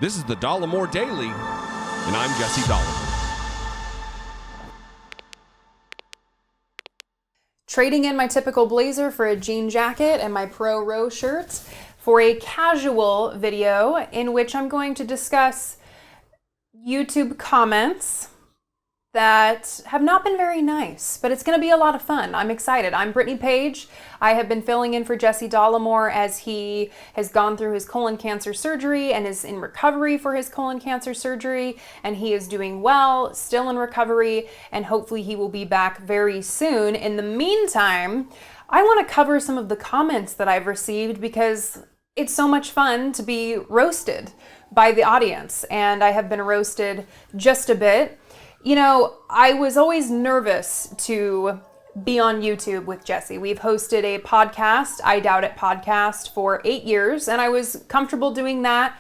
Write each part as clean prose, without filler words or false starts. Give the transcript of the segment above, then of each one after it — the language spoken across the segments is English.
This is the Dollemore Daily, and I'm Jesse Dollemore. Trading in my typical blazer for a jean jacket and my Pro Row shirts for a casual video in which I'm going to discuss YouTube comments that have not been very nice, but it's going to be a lot of fun. I'm excited. I'm Brittany Page. I have been filling in for Jesse Dollemore as he has gone through his colon cancer surgery and is in recovery for his colon cancer surgery, and he is doing well, still in recovery, and hopefully he will be back very soon. In the meantime, I want to cover some of the comments that I've received because it's so much fun to be roasted by the audience, and I have been roasted just a bit. You know, I was always nervous to be on YouTube with Jesse. We've hosted a podcast, I Doubt It podcast, for 8 years, and I was comfortable doing that.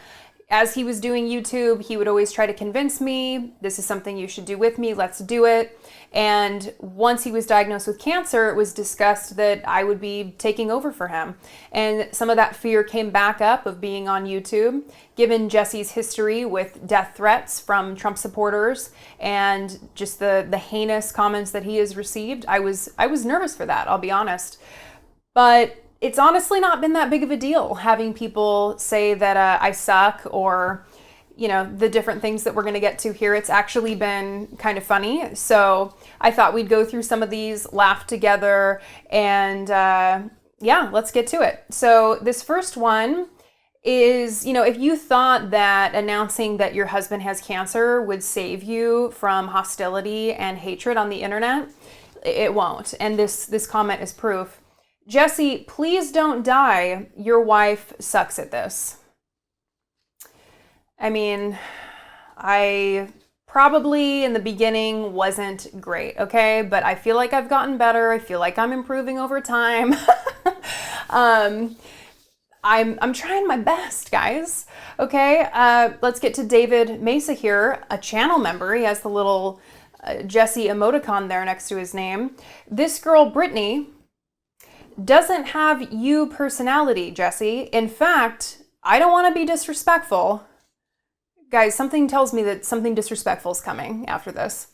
As he was doing YouTube, he would always try to convince me, this is something you should do with me, let's do it. And once he was diagnosed with cancer, it was discussed that I would be taking over for him. And some of that fear came back up of being on YouTube, given Jesse's history with death threats from Trump supporters and just the heinous comments that he has received. I was nervous for that, I'll be honest. But it's honestly not been that big of a deal having people say that I suck or, you know, the different things that we're going to get to here. It's actually been kind of funny. So I thought we'd go through some of these, laugh together, and yeah, let's get to it. So this first one is, you know, if you thought that announcing that your husband has cancer would save you from hostility and hatred on the internet, it won't. And this comment is proof. Jesse, please don't die. Your wife sucks at this. I mean, I probably in the beginning wasn't great, okay? But I feel like I've gotten better. I feel like I'm improving over time. I'm trying my best, guys. Okay, let's get to David Mesa here, a channel member. He has the little Jesse emoticon there next to his name. This girl, Brittany, doesn't have you personality, Jesse. In fact, I don't want to be disrespectful. Guys, something tells me that something disrespectful is coming after this.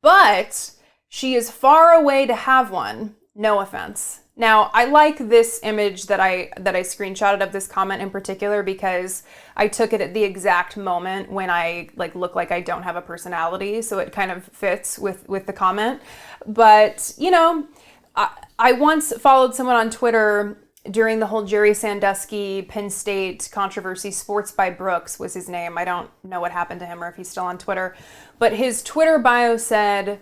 But she is far away to have one. No offense. Now, I like this image that I screenshotted of this comment in particular because I took it at the exact moment when I look like I don't have a personality, so it kind of fits with the comment. But, you know, I once followed someone on Twitter during the whole Jerry Sandusky Penn State controversy. Sports by Brooks was his name. I don't know what happened to him or if he's still on Twitter. But his Twitter bio said,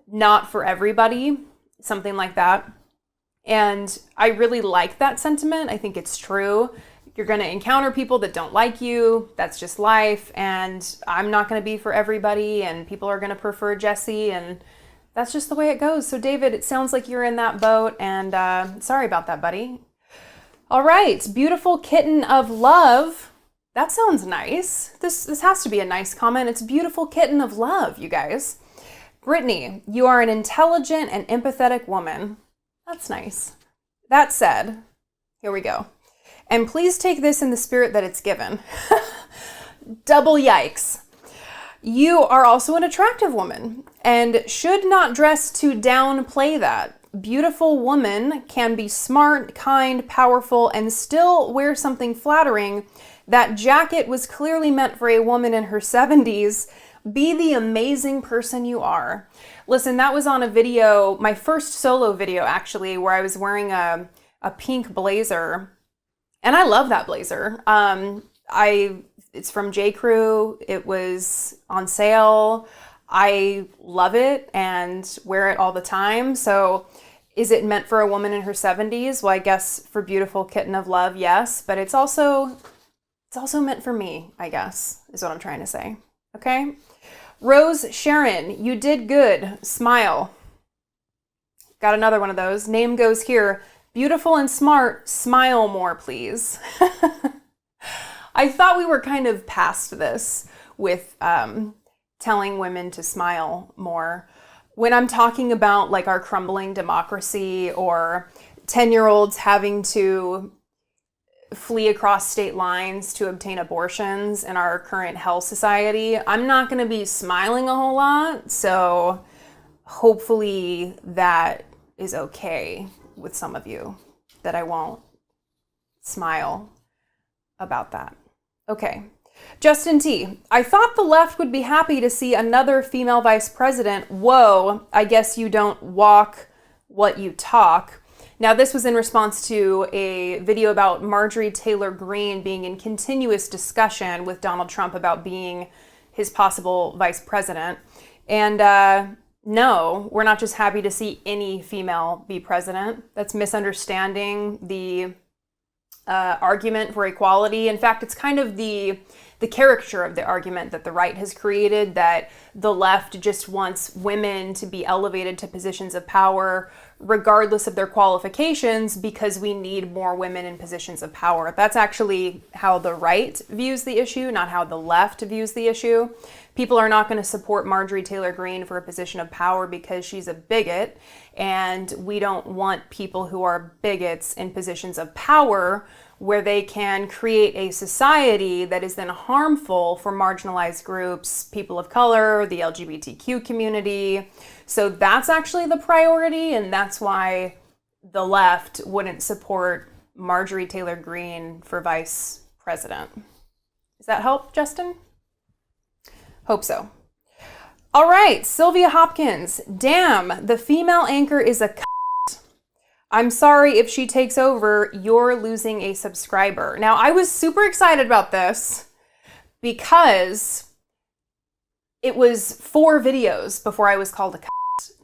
"Not for everybody," something like that. And I really like that sentiment. I think it's true. You're going to encounter people that don't like you. That's just life. And I'm not going to be for everybody. And people are going to prefer Jesse. And that's just the way it goes. So David, it sounds like you're in that boat, and sorry about that, buddy. All right, beautiful kitten of love. That sounds nice. This has to be a nice comment. It's beautiful kitten of love, you guys. Brittany, you are an intelligent and empathetic woman. That's nice. That said, here we go. And please take this in the spirit that it's given. Double yikes. You are also an attractive woman and should not dress to downplay that. Beautiful woman can be smart, kind, powerful, and still wear something flattering. That jacket was clearly meant for a woman in her 70s. Be the amazing person you are. Listen, that was on a video, my first solo video actually, where I was wearing a pink blazer. And I love that blazer. It's from J. Crew. It was on sale. I love it and wear it all the time. So is it meant for a woman in her 70s? Well, I guess for beautiful kitten of love, yes. But it's also meant for me, I guess, is what I'm trying to say. Okay? Rose Sharon, you did good. Smile. Got another one of those. Name goes here. Beautiful and smart. Smile more, please. I thought we were kind of past this with telling women to smile more. When I'm talking about like our crumbling democracy or 10-year-olds having to flee across state lines to obtain abortions in our current health society, I'm not going to be smiling a whole lot. So hopefully that is okay with some of you, that I won't smile about that. Okay. Justin T. I thought the left would be happy to see another female vice president. Whoa, I guess you don't walk what you talk. Now, this was in response to a video about Marjorie Taylor Greene being in continuous discussion with Donald Trump about being his possible vice president. And no, we're not just happy to see any female be president. That's misunderstanding the argument for equality. In fact, it's kind of the caricature of the argument that the right has created, that the left just wants women to be elevated to positions of power regardless of their qualifications because we need more women in positions of power. That's actually how the right views the issue, not how the left views the issue. People are not going to support Marjorie Taylor Greene for a position of power because she's a bigot, and we don't want people who are bigots in positions of power where they can create a society that is then harmful for marginalized groups, people of color, the LGBTQ community. So that's actually the priority, and that's why the left wouldn't support Marjorie Taylor Greene for vice president. Does that help, Justin? Hope so. All right, Sylvia Hopkins. Damn, the female anchor is a I'm sorry if she takes over, you're losing a subscriber. Now, I was super excited about this because it was 4 videos before I was called a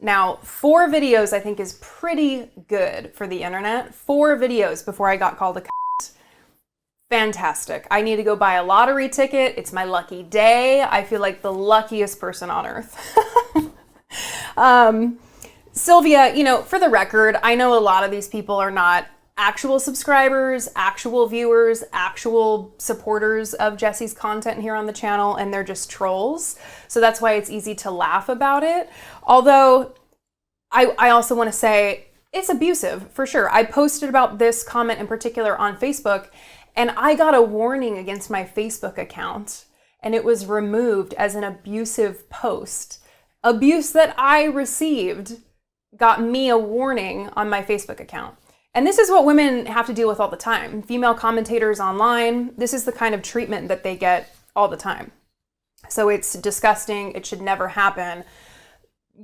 Now, 4 videos I think is pretty good for the internet. 4 videos before I got called a Fantastic. I need to go buy a lottery ticket. It's my lucky day. I feel like the luckiest person on earth. Sylvia, for the record, I know a lot of these people are not actual subscribers, actual viewers, actual supporters of Jesse's content here on the channel, and they're just trolls. So that's why it's easy to laugh about it. Although, I also want to say it's abusive, for sure. I posted about this comment in particular on Facebook, and I got a warning against my Facebook account, and it was removed as an abusive post. Abuse that I received got me a warning on my Facebook account. And this is what women have to deal with all the time. Female commentators online, this is the kind of treatment that they get all the time. So it's disgusting. It should never happen.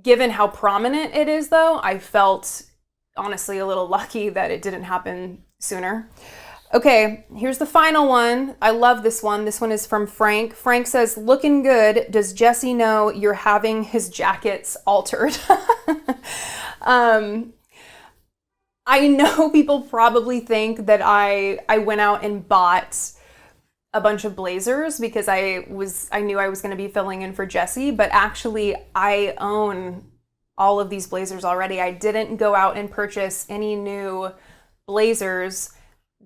Given how prominent it is, though, I felt honestly a little lucky that it didn't happen sooner. Okay, here's the final one. I love this one. This one is from Frank. Frank says, looking good. Does Jesse know you're having his jackets altered? I know people probably think that I went out and bought a bunch of blazers because I knew I was going to be filling in for Jesse, but actually I own all of these blazers already. I didn't go out and purchase any new blazers.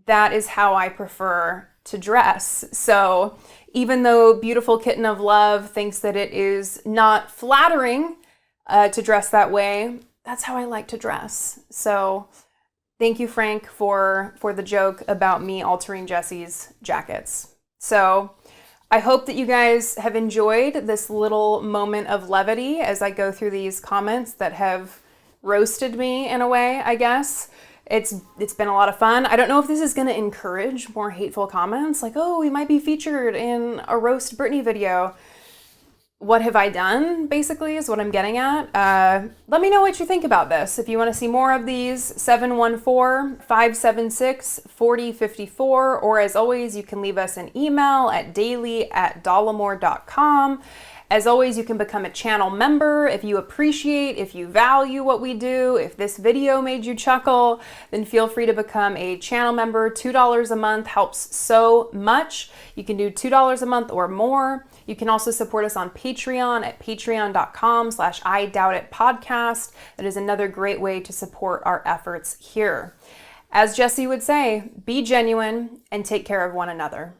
That is how I prefer to dress. So even though Beautiful Kitten of Love thinks that it is not flattering to dress that way, that's how I like to dress. So thank you, Frank, for the joke about me altering Jesse's jackets. So I hope that you guys have enjoyed this little moment of levity as I go through these comments that have roasted me in a way, I guess. It's been a lot of fun. I don't know if this is going to encourage more hateful comments, like, oh, we might be featured in a roast Brittany video. What have I done, basically, is what I'm getting at. Let me know what you think about this. If you want to see more of these, 714-576-4054, or as always, you can leave us an email at daily@dollemore.com. As always, you can become a channel member if you appreciate, if you value what we do. If this video made you chuckle, then feel free to become a channel member. $2 a month helps so much. You can do $2 a month or more. You can also support us on Patreon at patreon.com/IDoubtItPodcast. That is another great way to support our efforts here. As Jesse would say, be genuine and take care of one another.